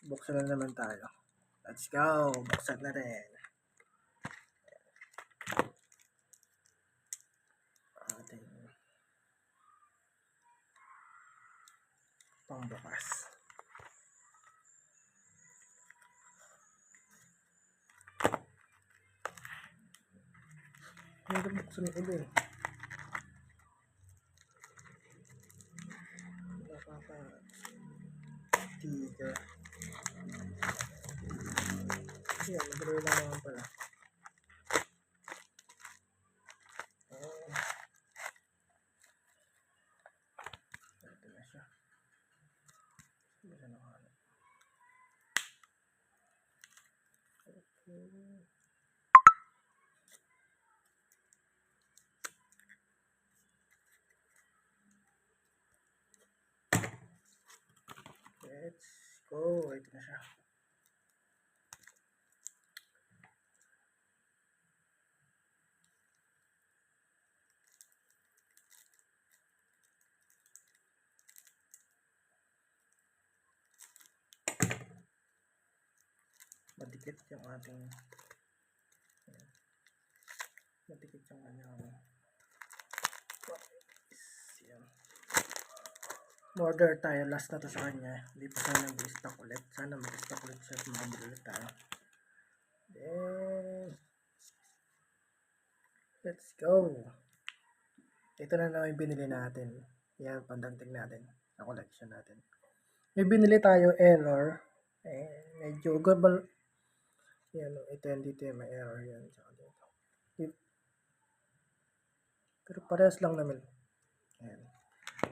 Buksan na naman tayo. Let's go! Buksan na rin. Ating pangbukas. Hindi buksan yung iba eh. Sticker. Yan, madali lang naman pala. Ito na siya. Ito na nakalap. Okay. Let's go. Ito na siya. Madikit yung ating madikit yung kanyang yan. Order tayo, last na to sa kanya. Hindi pa sana mag-stock ulit. Sana mag-stock ulit siya at makabili ulit tayo. Then let's go. Ito na naman yung binili natin. Yan, pandanting natin na collection natin. May binili tayo error. Medyo global. Yan, ito yan dito may error yan. Pero parehas lang naman. Yan.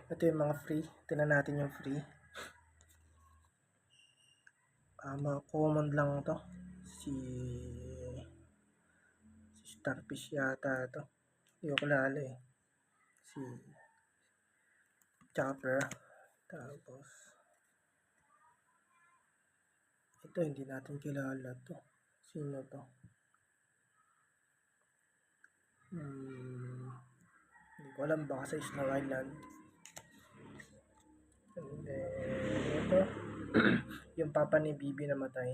Ito yung mga free. Tingnan natin yung free. Mga common lang to. Si Starfish yata to. Hindi ko kilala eh. Si Chopper. Tapos ito hindi natin kilala to. Sino to? Hindi ko alam, baka sa Snow Island. And then ito yung papa ni Bibi namatay.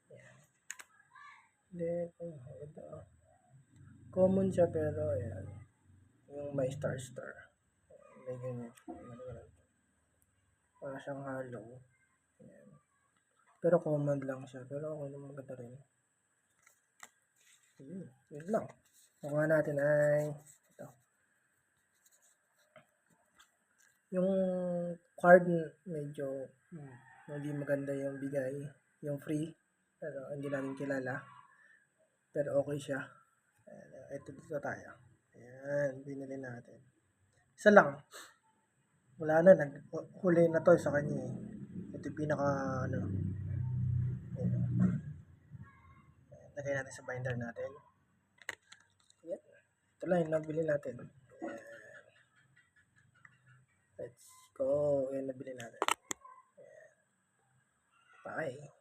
Yan. Then ito common siya pero ayan yung may star may ganyan para siyang hollow. Ayan. Pero common lang siya pero okay naman, maganda rin. Yun lang. Nakuha natin ay ito yung card. Medyo hindi maganda yung bigay, yung free, pero hindi namin kilala, pero okay siya. Ito dito tayo. Ayan, binili natin. Isa lang. Wala na, huli na to sa kanya eh. Ito yung pinaka ano. Lagay natin sa binder natin. Ayan. Ito lang yung nabili natin. Ayan. Let's go. Ayan, nabili natin. Ayan. Bye.